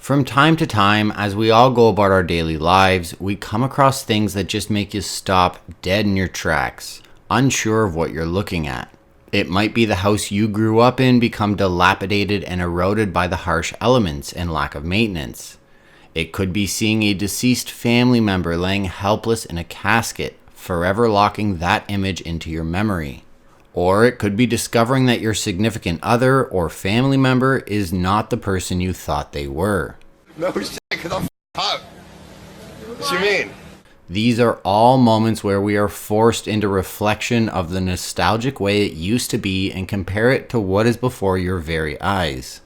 From time to time, as we all go about our daily lives, we come across things that just make you stop dead in your tracks, unsure of what you're looking at. It might be the house you grew up in become dilapidated and eroded by the harsh elements and lack of maintenance. It could be seeing a deceased family member laying helpless in a casket, forever locking that image into your memory. Or it could be discovering that your significant other or family member is not the person you thought they were. No shit, because I'm out. What you mean? These are all moments where we are forced into reflection of the nostalgic way it used to be and compare it to what is before your very eyes.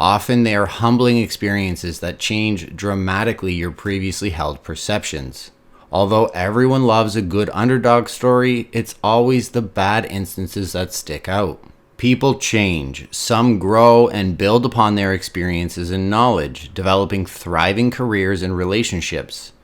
Often they are humbling experiences that change dramatically your previously held perceptions. Although everyone loves a good underdog story, it's always the bad instances that stick out. People change, some grow and build upon their experiences and knowledge, developing thriving careers and relationships.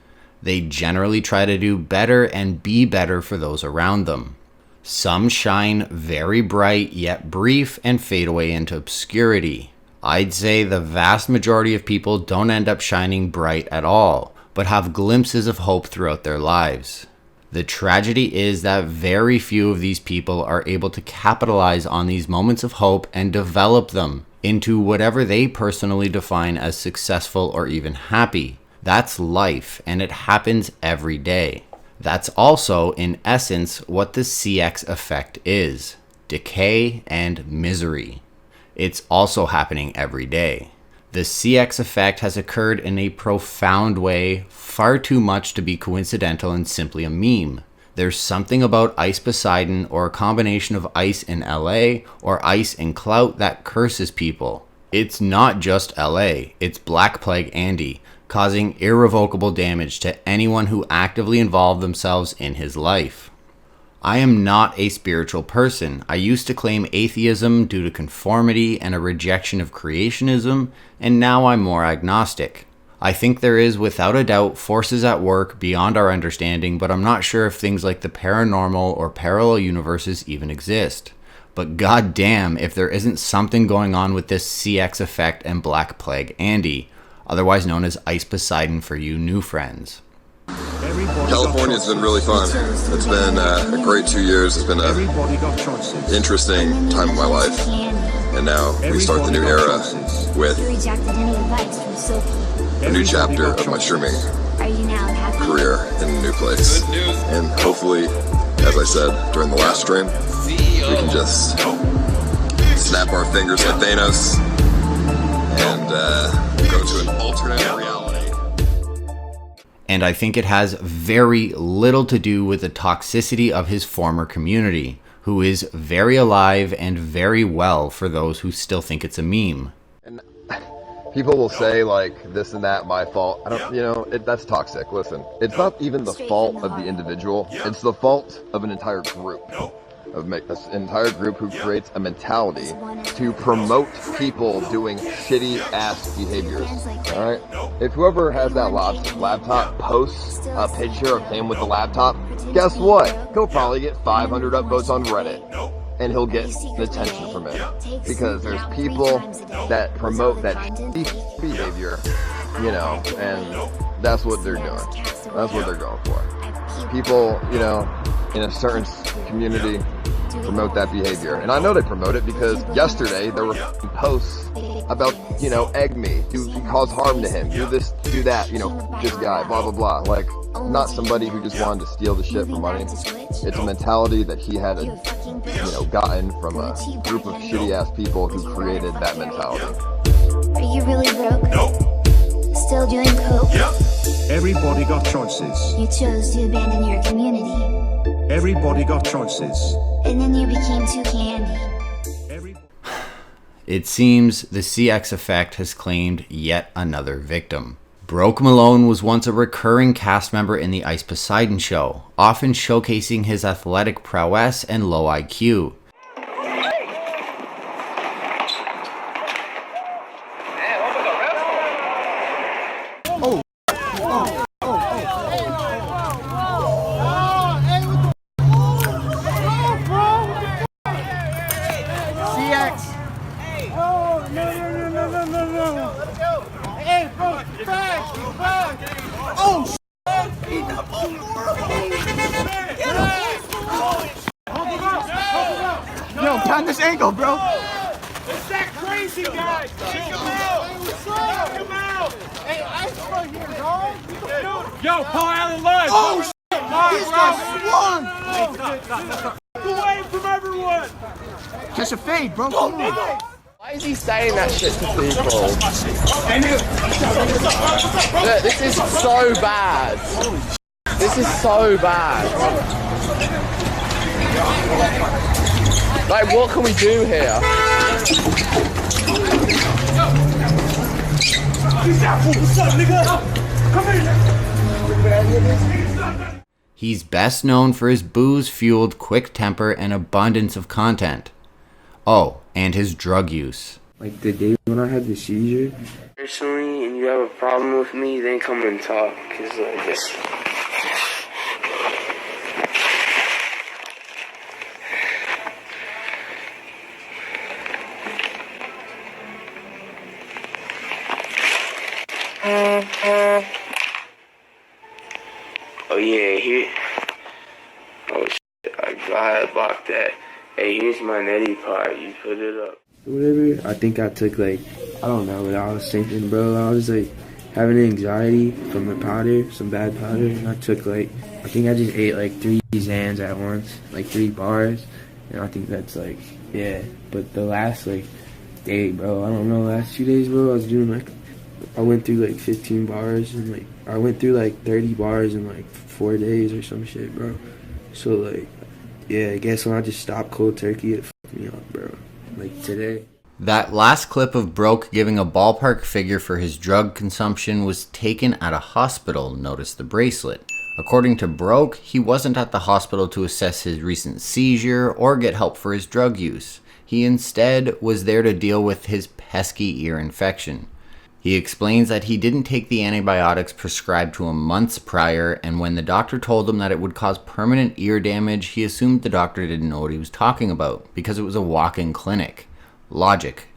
They generally try to do better and be better for those around them. Some shine very bright yet brief and fade away into obscurity. I'd say the vast majority of people don't end up shining bright at all, but have glimpses of hope throughout their lives. The tragedy is that very few of these people are able to capitalize on these moments of hope and develop them into whatever they personally define as successful or even happy. That's life, and it happens every day. That's also, in essence, what the CX effect is: decay and misery. It's also happening every day. The CX effect has occurred in a profound way, far too much to be coincidental and simply a meme. There's something about Ice Poseidon or a combination of ice in LA or ice in clout that curses people. It's not just LA, it's Black Plague Andy, causing irrevocable damage to anyone who actively involved themselves in his life. I am not a spiritual person. I used to claim atheism due to conformity and a rejection of creationism, and now I'm more agnostic. I think there is, without a doubt, forces at work beyond our understanding, but I'm not sure if things like the paranormal or parallel universes even exist. But goddamn if there isn't something going on with this CX effect and Black Plague Andy, otherwise known as Ice Poseidon for you new friends. California's been really fun. It's been a great 2 years. It's been an interesting time of my life. And now we start the new era with a new chapter of my streaming career in a new place. And hopefully, as I said during the last stream, we can just snap our fingers like Thanos and go to an alternate reality. And I think it has very little to do with the toxicity of his former community, who is very alive and very well for those who still think it's a meme. And people will say, like, this and that, my fault. I don't, that's toxic. Listen, it's not even the fault of the individual. It's the fault of an entire group. Of an entire group who creates a mentality to promote people doing shitty ass behaviors. Alright? If whoever has that laptop posts a picture of him with the laptop, guess what? He'll probably get 500 upvotes on Reddit. And he'll get attention from it. Because there's people that promote that shitty behavior, and that's what they're doing. That's what they're going for. People, in a certain community promote that behavior. And I know they promote it because yesterday there were posts about, egg me, cause harm to him, do this, do that, this guy, blah, blah, blah. Like, not somebody who just wanted to steal the shit for money. It's a mentality that he had, gotten from a group of shitty ass people who created that mentality. Are you really broke? No. Still doing coke? Yep. Everybody got choices. You chose to abandon your community. Everybody got choices. And then you became too candy. It seems the CX effect has claimed yet another victim. Broke Malone was once a recurring cast member in the Ice Poseidon show, often showcasing his athletic prowess and low IQ. Yo, pound this ankle, bro. It's that crazy guy! Check him out! Check him out! Hey, Ice right here, dog! Yo, pull out of the line! Oh, shit! This guy swung! Away from everyone! Catch a fade, bro. Why is he saying that shit to people? Look, this is so bad. This is so bad. Like, what can we do here? What's up, nigga? Come here! He's best known for his booze-fueled quick temper and abundance of content. Oh, and his drug use. Like the day when I had the seizure. Personally, and you have a problem with me, then come and talk. Cause like this. Oh yeah, here. Oh shit, I blocked that. Hey, here's my neti pot. You put it up. Whatever. I think I took like, I don't know what I was thinking, bro. I was like having anxiety from the powder, some bad powder, and I took like, I think I just ate like 3 Xans at once, like 3 bars, and I think that's like, yeah. But the last like day, bro, I don't know, last 2 days, bro, I was doing like, I went through like 15 bars and like, I went through like 30 bars in like 4 days or some shit, bro. So like, yeah, I guess when I just stopped cold turkey, it fucked me up, bro. Like today. That last clip of Broke giving a ballpark figure for his drug consumption was taken at a hospital, notice the bracelet. According to Broke, he wasn't at the hospital to assess his recent seizure or get help for his drug use. He instead was there to deal with his pesky ear infection. He explains that he didn't take the antibiotics prescribed to him months prior, and when the doctor told him that it would cause permanent ear damage, he assumed the doctor didn't know what he was talking about, because it was a walk-in clinic. Logic.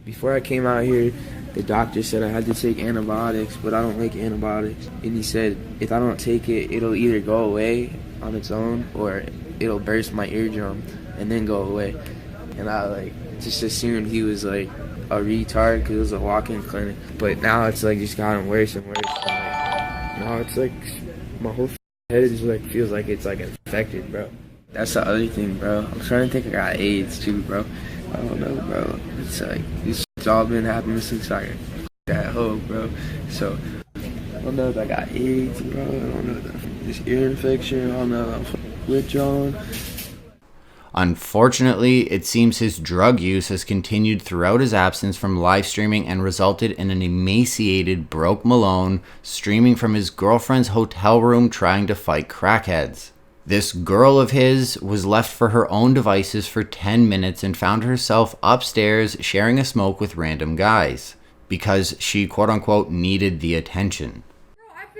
Before I came out here, the doctor said I had to take antibiotics, but I don't like antibiotics. And he said if I don't take it, it'll either go away on its own, or it'll burst my eardrum and then go away. And I like just assumed he was like a retard because it was a walk-in clinic, but now it's like just gotten worse and worse. And, like, now it's like my whole head just like feels like it's like infected, bro. That's the other thing, bro. I'm starting to think I got AIDS too, bro. I don't know, bro. It's like this all been happening since I got hoe, bro. So I don't know if I got AIDS, bro. I don't know this ear infection. I don't know if I'm withdrawn. Unfortunately, it seems his drug use has continued throughout his absence from live streaming and resulted in an emaciated, broke Malone streaming from his girlfriend's hotel room trying to fight crackheads. This girl of his was left for her own devices for 10 minutes and found herself upstairs sharing a smoke with random guys because she quote-unquote needed the attention.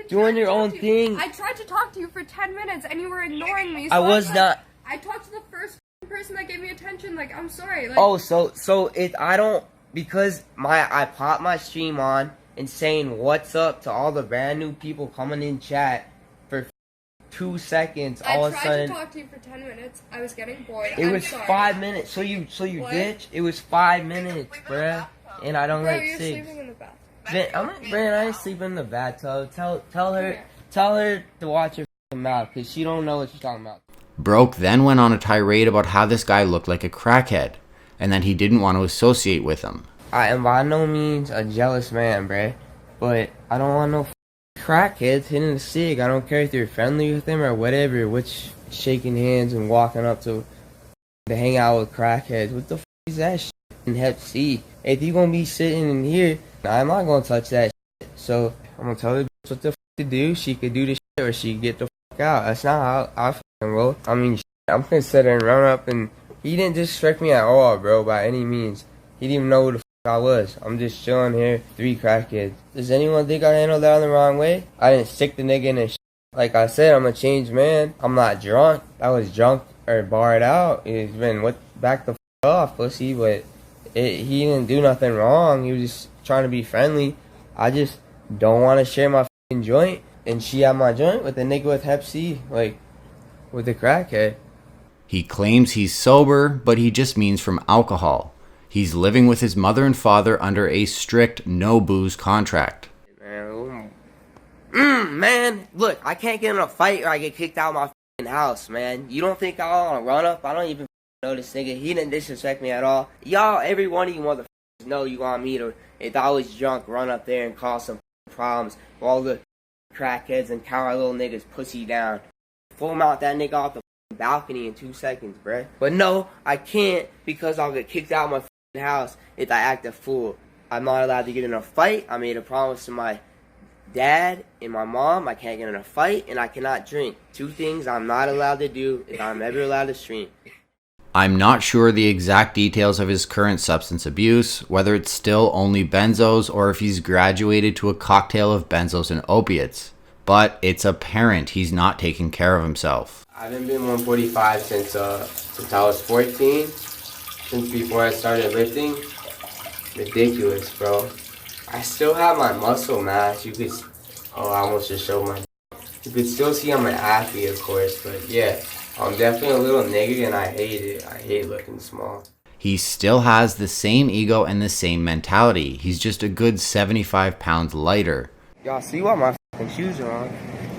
Doing your own thing. I tried to talk to you for 10 minutes and you were ignoring me. So I was not. I talked to the first person that gave me attention. Like, I'm sorry. Like, oh, so if I don't, because I pop my stream on and saying what's up to all the brand new people coming in chat for 2 seconds. All of a sudden, I tried to talk to you for 10 minutes. I was getting bored. It was 5 minutes. So you ditch. It was 5 minutes, bruh. And I don't like you're 6. Sleeping in the bathroom. I ain't sleeping in the bathtub. Tell her to watch her mouth, because she don't know what she's talking about. Broke then went on a tirade about how this guy looked like a crackhead, and that he didn't want to associate with him. I am by no means a jealous man, bruh, but I don't want no crackheads hitting a cig. I don't care if you're friendly with them or whatever, which shaking hands and walking up to hang out with crackheads. What the is that shit in Hep C? If you gonna be sitting in here, I'm not gonna touch that shit. So I'm gonna tell her what the to do. She could do the shit or she could get the out. That's not how I fucking roll. I mean, I'm considering run up, and he didn't disrespect me at all, bro, by any means. He didn't even know who the I was. I'm just chilling here, 3 crackheads. Does anyone think I handled that the wrong way? I didn't stick the nigga in his shit. Like I said, I'm a changed man. I'm not drunk. I was drunk or barred out. It's been back the off, pussy, but he didn't do nothing wrong. He was just trying to be friendly. I just don't want to share my f***ing joint, and she had my joint with a nigga with Hep C, like, with a crackhead. He claims he's sober, but he just means from alcohol. He's living with his mother and father under a strict no booze contract. Man, look, I can't get in a fight or I get kicked out of my f***ing house, man. You don't think I want to run up? I don't even know this nigga. He didn't disrespect me at all. Y'all, every one of you motherfuckers know you want me to, if I was drunk, run up there and cause some problems. All the crackheads and coward little niggas pussy down. Full mount that nigga off the balcony in 2 seconds, bruh. But no, I can't because I'll get kicked out of my f***ing house if I act a fool. I'm not allowed to get in a fight. I made a promise to my dad and my mom. I can't get in a fight and I cannot drink. 2 things I'm not allowed to do if I'm ever allowed to stream. I'm not sure the exact details of his current substance abuse, whether it's still only benzos or if he's graduated to a cocktail of benzos and opiates. But it's apparent he's not taking care of himself. I haven't been 145 since I was 14, since before I started lifting. Ridiculous, bro. I still have my muscle mass. You could, oh, I almost just showed my. You could still see I'm an athlete, of course, but yeah, I'm definitely a little nigga and I hate it. I hate looking small. He still has the same ego and the same mentality. He's just a good 75 pounds lighter. Y'all see what my f***ing shoes are on?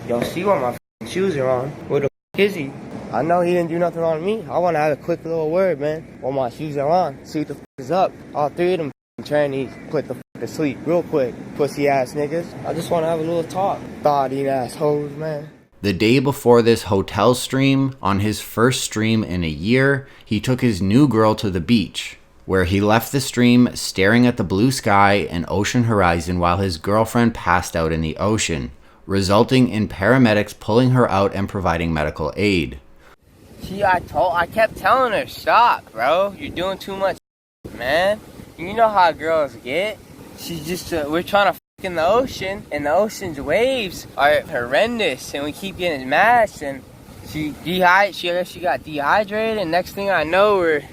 Y'all see what my f***ing shoes are on? Where the f*** is he? I know he didn't do nothing wrong to me. I want to have a quick little word, man. While my shoes are on, see what the f*** is up. All 3 of them trannies put the f*** to sleep real quick. Pussy ass niggas. I just want to have a little talk. Thought-eating ass hoes, man. The day before this hotel stream, on his first stream in a year, he took his new girl to the beach, where he left the stream staring at the blue sky and ocean horizon while his girlfriend passed out in the ocean, resulting in paramedics pulling her out and providing medical aid. I kept telling her, stop, bro. You're doing too much, man. You know how girls get. She's just, we're trying to f*** in the ocean, and the ocean's waves are horrendous, and we keep getting mashed, and she got dehydrated, and next thing I know, we're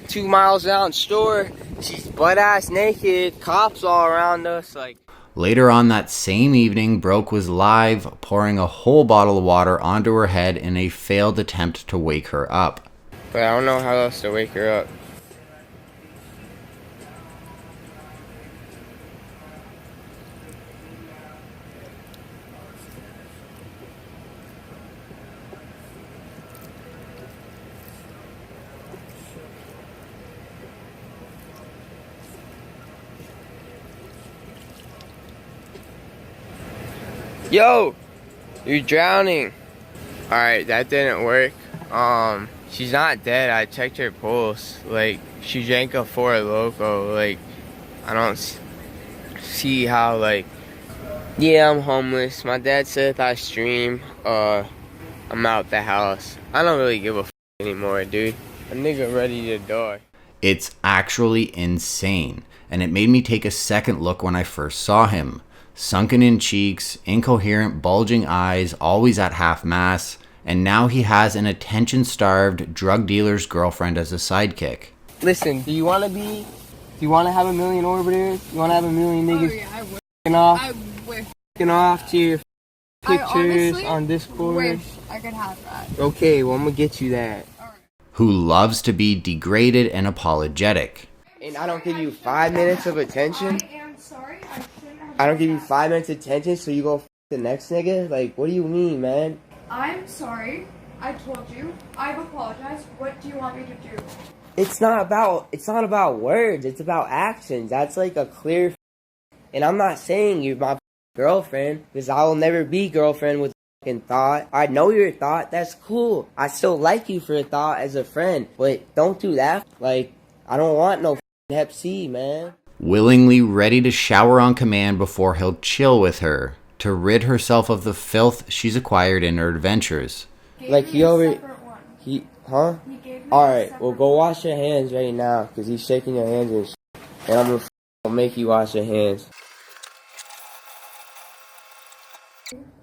2 miles down store. She's butt-ass naked, cops all around us, like. Later on that same evening, Broke was live, pouring a whole bottle of water onto her head in a failed attempt to wake her up. But I don't know how else to wake her up. Yo, you're drowning. Alright, that didn't work. She's not dead. I checked her pulse. Like, she drank a 4 Loco. Like, I don't see how, like, yeah, I'm homeless. My dad said if I stream, I'm out the house. I don't really give a f anymore, dude. A nigga ready to die. It's actually insane, and it made me take a second look when I first saw him. Sunken in cheeks, incoherent, bulging eyes, always at half-mast, and now he has an attention-starved drug dealer's girlfriend as a sidekick. Listen, do you want to have a million orbiters? You want to have a million niggas off to your pictures on Discord? I wish I could have that. Okay, well, I'm going to get you that. Who loves to be degraded and apologetic. And I don't give you 5 minutes of attention? I am sorry. I don't give you 5 minutes attention, so you go f the next nigga? Like, what do you mean, man? I'm sorry. I told you. I've apologized. What do you want me to do? It's not about words. It's about actions. That's like a clear. And I'm not saying you're my girlfriend, because I will never be girlfriend with fucking Thought. I know you're a Thought. That's cool. I still like you for a Thought as a friend, but don't do that. Like, I don't want no Hep C, man. Willingly ready to shower on command before he'll chill with her, to rid herself of the filth she's acquired in her adventures. Like, Alright, well, go wash your hands right now, because he's shaking your hands and shit. And I'm gonna make you wash your hands.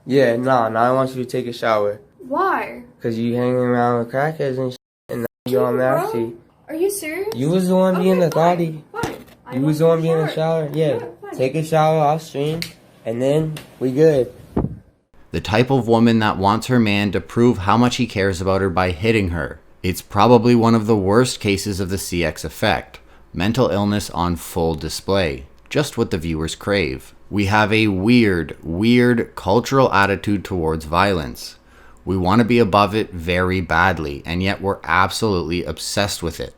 Yeah, nah, I want you to take a shower. Why? Because you hanging around with crackheads and shit, and now you're all nasty. Are you serious? You was the one being the thotty. Fine. You was the one being in the shower? Yeah. Take a shower off stream, and then we good. The type of woman that wants her man to prove how much he cares about her by hitting her. It's probably one of the worst cases of the CX effect. Mental illness on full display. Just what the viewers crave. We have a weird cultural attitude towards violence. We want to be above it very badly, and yet we're absolutely obsessed with it.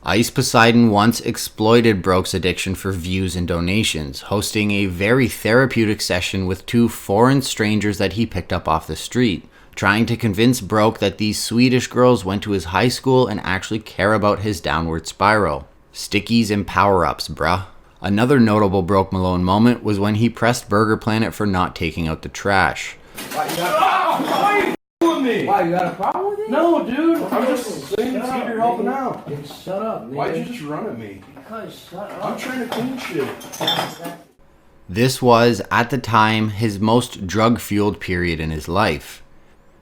Ice Poseidon once exploited Broke's addiction for views and donations, hosting a very therapeutic session with 2 foreign strangers that he picked up off the street, trying to convince Broke that these Swedish girls went to his high school and actually care about his downward spiral. Stickies and power-ups, bruh. Another notable Broke Malone moment was when he pressed Burger Planet for not taking out the trash. Why you got me? Why, you got a problem with it? No, dude. I'm just saying it's good you're helping out. Shut up, nigga. Why'd you just run at me? Because shut up. I'm trying to clean shit. This was, at the time, his most drug-fueled period in his life.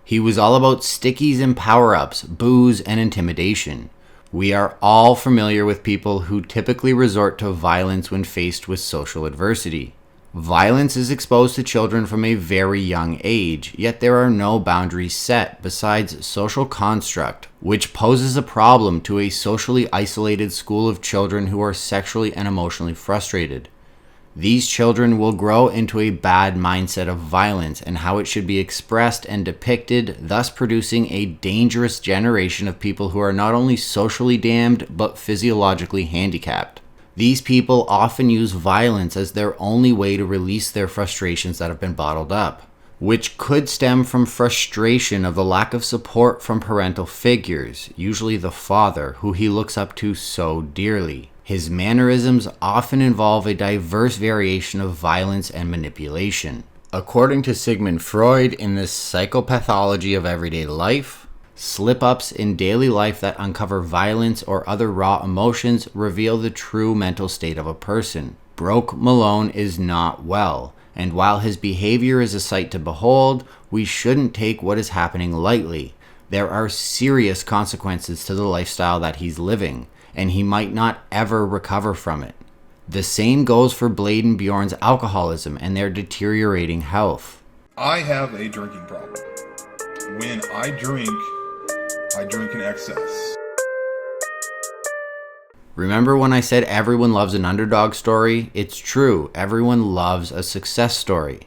He was all about stickies and power-ups, booze, and intimidation. We are all familiar with people who typically resort to violence when faced with social adversity. Violence is exposed to children from a very young age, yet there are no boundaries set besides social construct, which poses a problem to a socially isolated school of children who are sexually and emotionally frustrated. These children will grow into a bad mindset of violence and how it should be expressed and depicted, thus producing a dangerous generation of people who are not only socially damned, but physiologically handicapped. These people often use violence as their only way to release their frustrations that have been bottled up, which could stem from frustration of the lack of support from parental figures, usually the father, who he looks up to so dearly. His mannerisms often involve a diverse variation of violence and manipulation. According to Sigmund Freud, in the psychopathology of everyday life, slip-ups in daily life that uncover violence or other raw emotions reveal the true mental state of a person. Broke Malone is not well, and while his behavior is a sight to behold, we shouldn't take what is happening lightly. There are serious consequences to the lifestyle that he's living, and he might not ever recover from it. The same goes for Blade and Bjorn's alcoholism and their deteriorating health. I have a drinking problem. When I drink in excess. Remember when I said everyone loves an underdog story? It's true. Everyone loves a success story.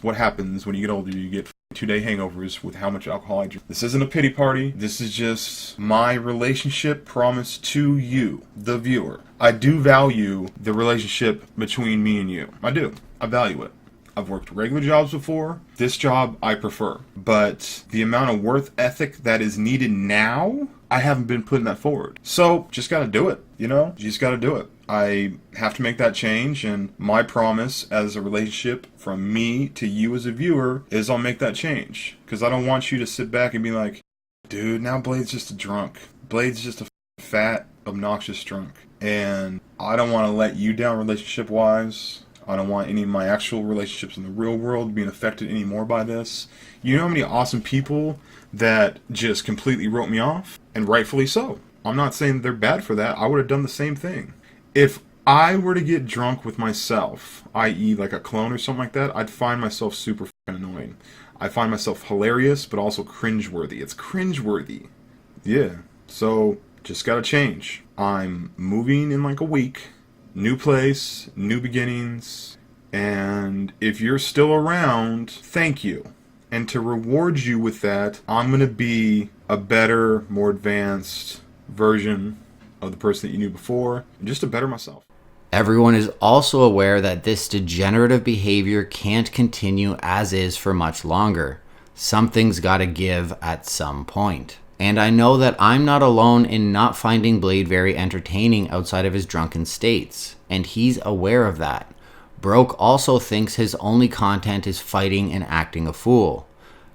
What happens when you get older? You get 2-day hangovers with how much alcohol I drink. This isn't a pity party. This is just my relationship promise to you, the viewer. I do value the relationship between me and you. I do. I value it. I've worked regular jobs before. This job I prefer. But the amount of work ethic that is needed now, I haven't been putting that forward. So, just gotta do it, you know? You just gotta do it. I have to make that change, and my promise as a relationship from me to you as a viewer is I'll make that change. Because I don't want you to sit back and be like, dude, now Blade's just a drunk. Blade's just a fat, obnoxious drunk. And I don't want to let you down relationship-wise. I don't want any of my actual relationships in the real world being affected anymore by this. You know how many awesome people that just completely wrote me off? And rightfully so. I'm not saying they're bad for that. I would have done the same thing. If I were to get drunk with myself, i.e. like a clone or something like that, I'd find myself super fucking annoying. I find myself hilarious, but also cringeworthy. It's cringeworthy. Yeah. So, just gotta change. I'm moving in like a week. New place, new beginnings, and if you're still around, thank you. And to reward you with that, I'm going to be a better, more advanced version of the person that you knew before, and just to better myself. Everyone is also aware that this degenerative behavior can't continue as is for much longer. Something's gotta give at some point. And I know that I'm not alone in not finding Blade very entertaining outside of his drunken states, and he's aware of that. Broke also thinks his only content is fighting and acting a fool.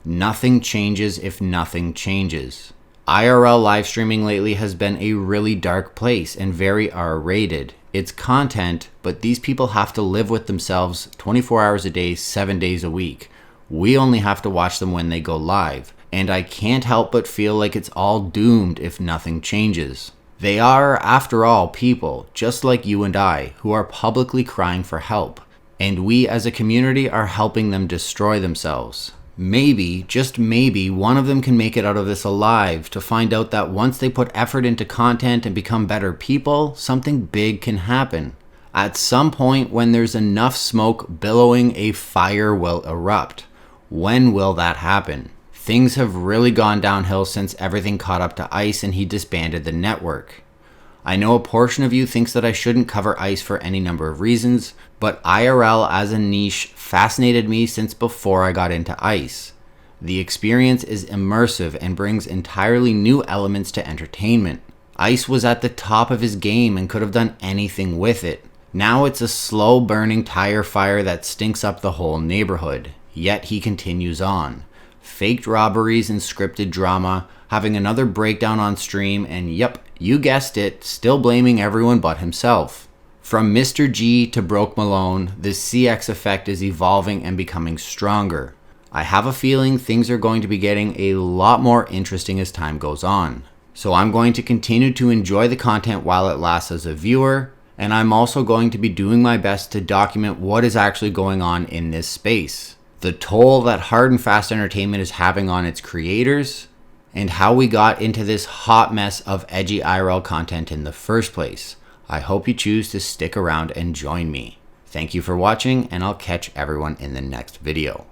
Nothing changes if nothing changes. IRL live streaming lately has been a really dark place and very R-rated. It's content, but these people have to live with themselves 24 hours a day, 7 days a week. We only have to watch them when they go live. And I can't help but feel like it's all doomed if nothing changes. They are, after all, people, just like you and I, who are publicly crying for help. and we as a community are helping them destroy themselves. Maybe, just maybe, one of them can make it out of this alive to find out that once they put effort into content and become better people, something big can happen. At some point, when there's enough smoke billowing, a fire will erupt. When will that happen? Things have really gone downhill since everything caught up to Ice and he disbanded the network. I know a portion of you thinks that I shouldn't cover Ice for any number of reasons, but IRL as a niche fascinated me since before I got into Ice. The experience is immersive and brings entirely new elements to entertainment. Ice was at the top of his game and could have done anything with it. Now it's a slow burning tire fire that stinks up the whole neighborhood, yet he continues on. Faked robberies and scripted drama, having another breakdown on stream, and yep, you guessed it, still blaming everyone but himself. From Mr. G to Broke Malone, the CX effect is evolving and becoming stronger. I have a feeling things are going to be getting a lot more interesting as time goes on. So I'm going to continue to enjoy the content while it lasts as a viewer, and I'm also going to be doing my best to document what is actually going on in this space. The toll that hard and fast entertainment is having on its creators, and how we got into this hot mess of edgy IRL content in the first place. I hope you choose to stick around and join me. Thank you for watching, and I'll catch everyone in the next video.